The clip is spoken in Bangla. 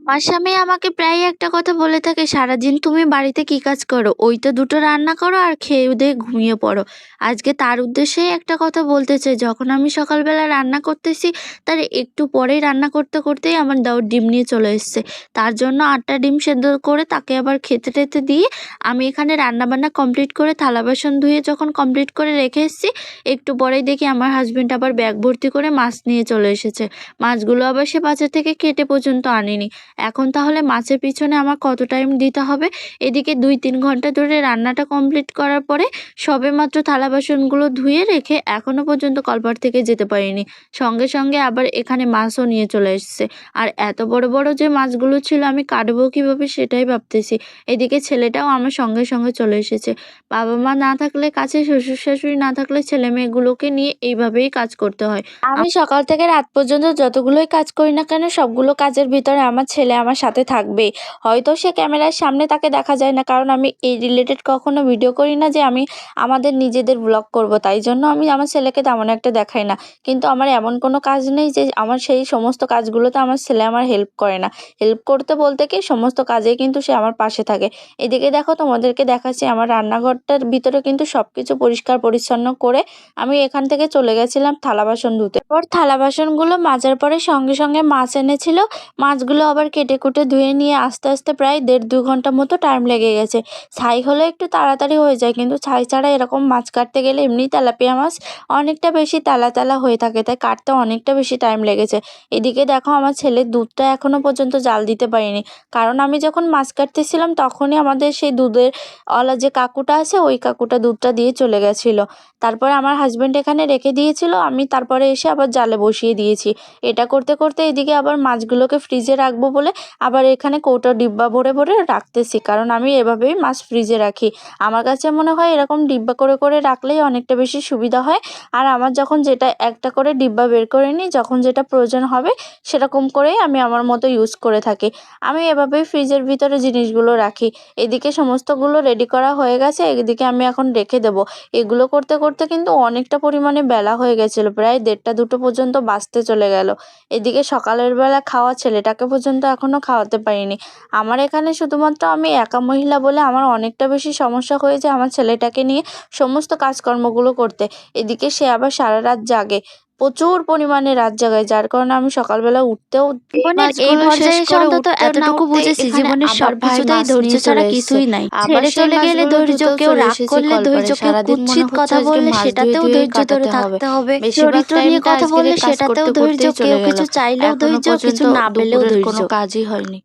আমার স্বামী আমাকে প্রায়ই একটা কথা বলে থাকে, "সারাদিন তুমি বাড়িতে কি কাজ করো? ওই তো দুটো রান্না করো আর খেয়ে-দেয়ে ঘুমিয়ে পড়ো।" আজকে তার উদ্দেশ্যেই একটা কথা বলতে চাই। যখন আমি সকালবেলা রান্না করতেছি, তার একটু পরেই রান্না করতে, করতেই আমার দেওর ডিম নিয়ে চলে এসেছে। তার জন্য ৮ টা ডিম সেদ্ধ করে তাকে আবার খেতে-টেতে দিয়ে আমি এখানে রান্নাবান্না কমপ্লিট করে থালা-বাসন ধুয়ে যখন কমপ্লিট করে রেখে এসেছি, একটু পরেই দেখি আমার হাসব্যান্ড আবার ব্যাগ ভর্তি করে মাছ নিয়ে চলে এসেছে। মাছগুলো আবার সে বাজার থেকে কেটে পর্যন্ত আনেনি। এখন তাহলে মাছের পিছনে আমার কত টাইম দিতে হবে? এদিকে ২-৩ ঘন্টা ধরে রান্নাটা কমপ্লিট করার পরে সবেমাত্র থালা বাসনগুলো ধুয়ে রেখে এখনো পর্যন্ত কলপাড় থেকে যেতে পারিনি। সঙ্গে, সঙ্গে আবার এখানে মাছও নিয়ে চলে এসছে। আর এত বড়, বড় যে মাছগুলো ছিল আমি কাটবো কিভাবে সেটাই ভাবতেছি। এদিকে ছেলেটাও আমার সঙ্গে, সঙ্গে চলে এসেছে। বাবা-মা না থাকলে কাছে, শ্বশুর-শাশুড়ি না থাকলে ছেলে-মেয়েগুলোকে নিয়ে এইভাবেই কাজ করতে হয়। আমি সকাল থেকে রাত পর্যন্ত যতগুলোই কাজ করি না কেন সবগুলো কাজের ভিতরে আমার ছেলে আমার সাথে থাকবেই। হয়তো সে ক্যামেরার সামনে তাকে দেখা যায় না, কারণ আমি এই রিলেটেড কখনো ভিডিও করি না যে আমি আমাদের নিজেদের ব্লগ করব। তাই জন্য আমি আমার ছেলেকে তেমন একটা দেখাই না। কিন্তু আমার এমন কোনো কাজ নেই যে আমার সেই সমস্ত কাজগুলোতে আমার ছেলে আমার হেল্প করে না। হেল্প করতে বলতে কি সমস্ত কাজেই কিন্তু সে আমার পাশে থাকে। এদিকে দেখো তোমাদেরকে দেখাচ্ছি আমার রান্নাঘরটার ভিতরে কিন্তু সবকিছু পরিষ্কার পরিচ্ছন্ন করে আমি এখান থেকে চলে গেছিলাম থালা বাসন ধুতে। এরপর থালা বাসনগুলো মাজার পরে সঙ্গে, সঙ্গে মাছ এনেছিল। মাছগুলো আবার কেটে-কুটে ধুয়ে নিয়ে আস্তে, আস্তে প্রায় ১.৫-২ ঘন্টা মতো টাইম লেগে গেছে। ছাই হলে একটু তাড়াতাড়ি হয়ে যায়, কিন্তু ছাই ছাড়া এরকম মাছ কাটতে গেলে এমনিই তেলাপিয়া মাছ অনেকটা বেশি তেলা, তেলা হয়ে থাকে, তাই কাটতে অনেকটা বেশি টাইম লেগেছে। এদিকে দেখো আমার ছেলে দুধটা এখনো পর্যন্ত জাল দিতে পারিনি। কারণ আমি যখন মাছ কাটতেছিলাম তখনই আমাদের সেই দুধের ওয়ালা যে কাকুটা আছে ওই কাকুটা দুধটা দিয়ে চলে গেছিলো। তারপরে আমার হাসব্যান্ড এখানে রেখে দিয়েছিল, আমি তারপরে এসে আবার জালে বসিয়ে দিয়েছি। এটা করতে, করতে এদিকে আবার মাছগুলোকে ফ্রিজে রাখবো বলে আবার এখানে কৌটোর ডিব্বা ভরে, ভরে রাখতেছি। কারণ আমি এভাবেই মাছ ফ্রিজে রাখি। আমার কাছে মনে হয় এরকম ডিব্বা করে, করে রাখলেই অনেকটা বেশি সুবিধা হয়। আর আমার যখন যেটা একটা করে ডিব্বা বের করে নিই, যখন যেটা প্রয়োজন হবে সেরকম করেই আমি আমার মতো ইউজ করে থাকি। আমি এভাবেই ফ্রিজের ভিতরে জিনিসগুলো রাখি। এদিকে সমস্তগুলো রেডি করা হয়ে গেছে, এদিকে আমি এখন রেখে দেবো। এগুলো করতে, করতে কিন্তু অনেকটা পরিমাণে বেলা হয়ে গেছিলো। প্রায় ১:৩০-২টো পর্যন্ত বাজতে চলে গেল। এদিকে সকালের বেলা খাওয়া ছেলেটাকে পর্যন্ত এখনও খাওয়াতে পারিনি। আমার এখানে শুধুমাত্র আমি একা মহিলা বলে আমার অনেকটা বেশি সমস্যা হয়েছে আমার ছেলেটাকে নিয়ে সমস্ত কাজকর্মগুলো করতে। এদিকে সে আবার সারারাত জাগে। প্রচুর পরিমাণে রাত জাগায়, যার কারণে আমি সকালবেলা উঠতেও জীবনের এই মাছগুলো শেষ পর্যায়ে এসে করে অন্তত উঠতে না এতটুকু উঠতেই বুঝেছি এখানে জীবনের আবার ভাই সবকিছুতেই মাছ ধৈর্য নিয়ে ছাড়া চলে এসছে। কিছুই নাই। আবার ছেড়ে সেই চলে গেলে মাছগুলো ধৈর্য, ধুতেও কেউ চলে রাগ এসেছি করলে ধৈর্য, কলপাড়ে। কেউ সারাদিন মনে কুৎসিত হচ্ছে কথা আজকে বললে মাছ ধুয়ে সেটাতেও ধুয়েই ধৈর্য ধরে কাটাতে হবে। থাকতে হবে। বেশিরভাগ চরিত্র নিয়ে টাইমটা কথা আজকের বললে এই কাজ সেটাতেও করতে ধৈর্য, করতেই কেউ চলে গেল। কিছু চাইলেও এখনো ধৈর্য, কিছু পর্যন্ত না পেলেও দুপুরের ধৈর্য। কোনো কাজই হয়নি।